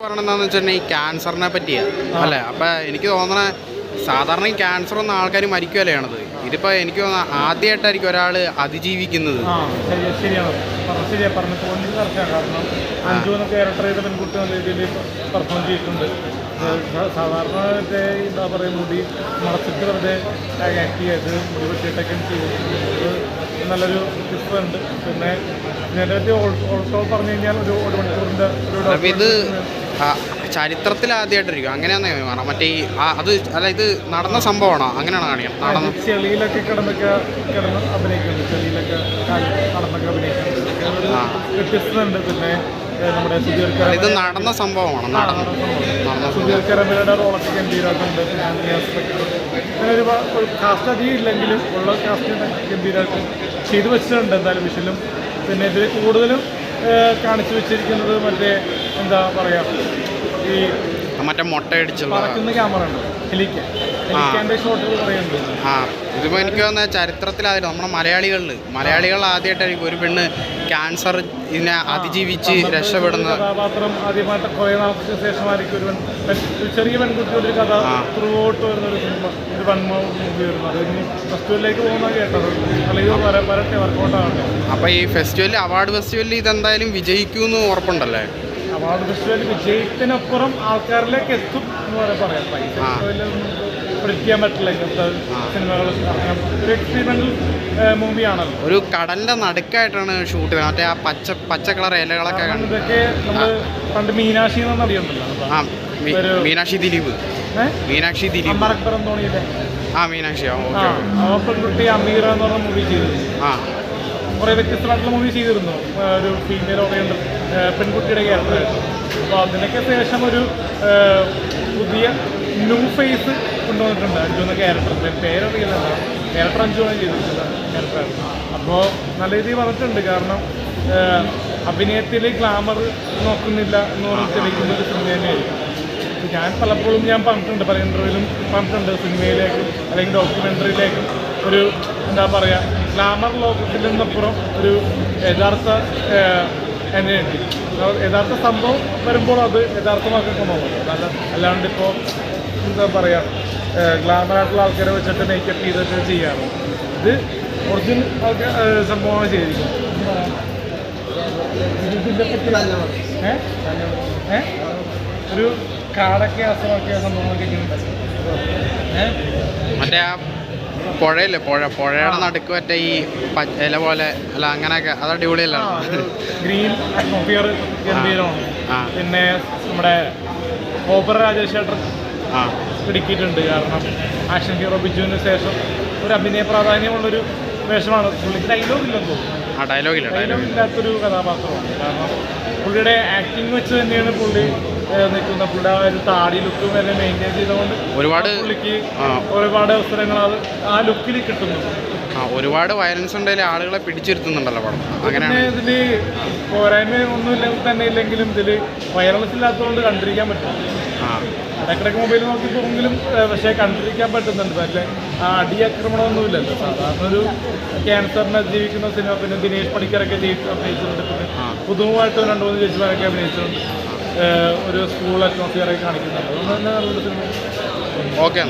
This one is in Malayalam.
പറയണെന്താന്ന് വെച്ചിട്ടുണ്ടെങ്കിൽ ഈ ക്യാൻസറിനെ പറ്റിയാണ് അല്ലേ. അപ്പം എനിക്ക് തോന്നണ സാധാരണ ഈ ക്യാൻസർ ഒന്നും ആൾക്കാർ മരിക്കുകയല്ലേ ആണത്. ഇതിപ്പോൾ എനിക്ക് തോന്നുന്ന ആദ്യമായിട്ടായിരിക്കും ഒരാൾ അതിജീവിക്കുന്നത്. ശരിയാണ് പറഞ്ഞ പോയിന്റ് കറക്റ്റാണ്. കാരണം 5 ക്യാരക്ടർ ചെയ്ത പെൺകുട്ടി നല്ല രീതിയിൽ പെർഫോം ചെയ്തിട്ടുണ്ട്. സാധാരണ എന്താ പറയുക മുടി മറച്ചിട്ട് വെറുതെ ആക്ട് ചെയ്ത് മുടി വെട്ടിയിട്ടൊക്കെ ചെയ്തിട്ടുണ്ട്. നല്ലൊരു ഡിഫറുണ്ട്. പിന്നെ ഇതിനെപ്പറ്റി ഓൾസോ പറഞ്ഞു കഴിഞ്ഞാൽ ഒരു മണിക്കൂറിൻ്റെ ഇത് ചരിത്രത്തിൽ ആദ്യമായിട്ടായിരിക്കും അങ്ങനെയാണെന്ന് പറയാം. മറ്റേ അത് അല്ല, ഇത് നടന്ന സംഭവമാണോ? അങ്ങനെയാണോ കാണിക്കണം? ചെളിയിലൊക്കെ കിടന്ന് അഭിനയിക്കുന്നുണ്ട്. ചെളിയിലൊക്കെ നടന്നൊക്കെ അഭിനയിക്കുന്നുണ്ട്. വ്യത്യസ്തമുണ്ട്. പിന്നെ നമ്മുടെ ഇത് നടന്ന സംഭവമാണ്. സുധീർ കരമയുടെ റോളൊക്കെ ഗംഭീരമായിട്ടുണ്ട്. പിന്നെ അങ്ങനെ ഒരു കാസ്റ്റ് അധികം ഇല്ലെങ്കിലും ഉള്ള കാസ്റ്റ് ഗംഭീരമായിട്ട് ചെയ്തു വെച്ചിട്ടുണ്ട് എന്തായാലും വിഷയിലും. പിന്നെ ഇതിൽ കൂടുതലും കാണിച്ചു വെച്ചിരിക്കുന്നത് മറ്റേ എന്താ പറയുക, ഈ മറ്റേ മുട്ടയടിച്ചുള്ള പറക്കുന്ന ക്യാമറ ഉണ്ട്, ഹെലിക്കാൻ്റെ ഷോട്ടുകൾ പറയുന്നുണ്ട്. ഇതിപ്പോൾ എനിക്ക് തോന്നുന്നത് ചരിത്രത്തിലായിരുന്നു നമ്മുടെ മലയാളികൾ ആദ്യമായിട്ടായിരിക്കും ഒരു പെണ്ണ് ക്യാൻസർ ഇതിനെ അതിജീവിച്ച് രക്ഷപ്പെടുന്ന കഥാപാത്രം ആദ്യമായിട്ട് കുറേ നാൾക്ക് ശേഷമായിരിക്കും ഒരു ചെറിയ പെൺകുട്ടിയുടെ ഒരു കഥ ത്രൂ ഔട്ട് വരുന്ന ഒരു സിനിമ, ഒരു മൂവി വരുന്നത്. ഇനി ഫെസ്റ്റിവലിലേക്ക് പോകുന്ന കേട്ടത് അല്ലെങ്കിൽ വരട്ടെ വർക്കൗട്ടാണ്. അപ്പോൾ ഈ അവാർഡ് ഫെസ്റ്റിവലിൽ ഇതെന്തായാലും വിജയിക്കുമെന്ന് ഉറപ്പുണ്ടല്ലേ? അവാർഡ് ഫെസ്റ്റിവൽ വിജയത്തിനപ്പുറം ആൾക്കാരിലേക്ക് എത്തും എന്ന് പറയാം. പൈസ പ്രിഡിക്റ്റ് ചെയ്യാൻ പറ്റില്ല ഇങ്ങനത്തെ സിനിമകൾ. ഒരു എക്സ്പീരിമെൻ്റൽ മൂവിയാണല്ലോ. ഒരു കടലിൻ്റെ നടുക്കായിട്ടാണ് ഷൂട്ട് ചെയ്യുന്നത്. മറ്റേ ആ പച്ച കളർ ഇലകളൊക്കെ ഇതൊക്കെ നമ്മൾ പണ്ട് മീനാക്ഷി എന്ന് അറിയുന്നുണ്ടല്ലോ. മീനാക്ഷി ദിലീപ് അമർ അക്ബർ തോണിയില്ലേ? മീനാക്ഷി പെൺകുട്ടി അമീറ എന്ന് പറഞ്ഞ മൂവി ചെയ്തിരുന്നു. കുറേ വ്യത്യസ്തമായിട്ടുള്ള മൂവി ചെയ്തിരുന്നു. ഒരു ഫീമെയിൽ ഓറിയൻ്റഡ് പെൺകുട്ടിയുടെ ക്യാരക്ടർ. അപ്പോൾ അതിനൊക്കെ ശേഷം ഒരു പുതിയ ന്യൂ ഫേസ് കൊണ്ടുവന്നിട്ടുണ്ട്. 5 ക്യാരക്ടർ പേരറിയുന്നതാണ്. ക്യാരക്ടർ 5 ചെയ്തിട്ടുള്ള ക്യാരക്ടറാണ്. അപ്പോൾ നല്ല രീതിയിൽ വന്നിട്ടുണ്ട്. കാരണം അഭിനയത്തിൽ ഗ്ലാമർ നോക്കുന്നില്ല എന്ന് പറഞ്ഞ് തെളിയിക്കുന്ന ഒരു സിനിമ തന്നെയായിരിക്കും. ഞാൻ പലപ്പോഴും പറഞ്ഞിട്ടുണ്ട്, പല ഇൻ്റർവ്യൂവിലും പറഞ്ഞിട്ടുണ്ട്, സിനിമയിലേക്കും അല്ലെങ്കിൽ ഡോക്യുമെൻ്ററിയിലേക്കും ഒരു എന്താ പറയുക ഗ്ലാമർ ലോകത്തിൽ നിന്നപ്പുറം ഒരു യഥാർത്ഥ എനർജി, യഥാർത്ഥ സംഭവം വരുമ്പോൾ അത് യഥാർത്ഥമാക്കി കൊണ്ടുപോകും. അല്ലാണ്ട് ഇപ്പോൾ എന്താ പറയുക ഗ്ലാമറായിട്ടുള്ള ആൾക്കാരെ വെച്ചിട്ട് മേക്കപ്പ് ചെയ്തിട്ട് ചെയ്യാറ്. ഇത് ഒറിജിനൽ സംഭവമാണ് ചെയ്തിരിക്കുന്നത്. ഇതിൻ്റെ പറ്റി ഒരു കാടൊക്കെ അസുഖമൊക്കെ സംഭവങ്ങളൊക്കെ മറ്റേ ആ പുഴയില്ലേ, പുഴയുടെ നടുക്ക് മറ്റേ ഈ ഇല പോലെ അല്ല അങ്ങനെയൊക്കെ അത് അടിപൊളിയല്ല. ഗ്രീൻ അറ്റ്മോസ്ഫിയർ ഗംഭീരമാണ്. പിന്നെ നമ്മുടെ ഓപ്പറ രാജേഷ് ചേട്ടൻ പിടിക്കിയിട്ടുണ്ട്. കാരണം ആക്ഷൻ ഹീറോ ബിജുവിന് ശേഷം ഒരു അഭിനയ പ്രാധാന്യമുള്ളൊരു വേഷമാണ്. പുള്ളിക്ക് ഡയലോഗില്ലെന്ന് തോന്നുന്നു. ഡയലോഗില്ലാത്തൊരു കഥാപാത്രമാണ്. കാരണം പുള്ളിയുടെ ആക്ടിങ് വെച്ച് തന്നെയാണ് പുള്ളി നിൽക്കുന്ന. പുള്ളിയുടെ ആ ഒരു താടി ലുക്കും വരെ മെയിൻറ്റെയിൻ ചെയ്തുകൊണ്ട് പുള്ളിക്ക് ഒരുപാട് അവസരങ്ങൾ അത് ആ ലുക്കിൽ കിട്ടുന്നുണ്ട്. ഒരുപാട് വയലൻസ് ഉണ്ടെങ്കിൽ ആളുകളെ പിടിച്ചിരുത്തുന്നുണ്ടല്ലോ പടം. അങ്ങനെ ഇതിൽ പോരായ്മ ഒന്നുമില്ലെങ്കിൽ തന്നെ ഇല്ലെങ്കിലും ഇതിൽ വയലൻസ് ഇല്ലാത്തതുകൊണ്ട് കണ്ടിരിക്കാൻ പറ്റും. ഇടയ്ക്കിടയ്ക്ക് മൊബൈൽ നോക്കി പോകുമെങ്കിലും പക്ഷേ കണ്ടിരിക്കാൻ പറ്റുന്നുണ്ട്. പക്ഷേ ആ അടിയാക്രമണമൊന്നുമില്ലല്ലോ. സാധാരണ ഒരു ക്യാൻസറിനെ ജീവിക്കുന്ന സിനിമ. പിന്നെ ദിനേശ് പണിക്കരൊക്കെ അഭിനയിച്ചിട്ടുണ്ട്. പിന്നെ പുതുമായിട്ട് 2-3 ചേച്ചിമാരൊക്കെ അഭിനയിച്ചിട്ടുണ്ട്. ഒരു സ്കൂൾ അറ്റ്മോസ്ഫിയറൊക്കെ കാണിക്കുന്നുണ്ട്. അതുകൊണ്ട് തന്നെ നല്ലൊരു സിനിമ. ഓക്കെ.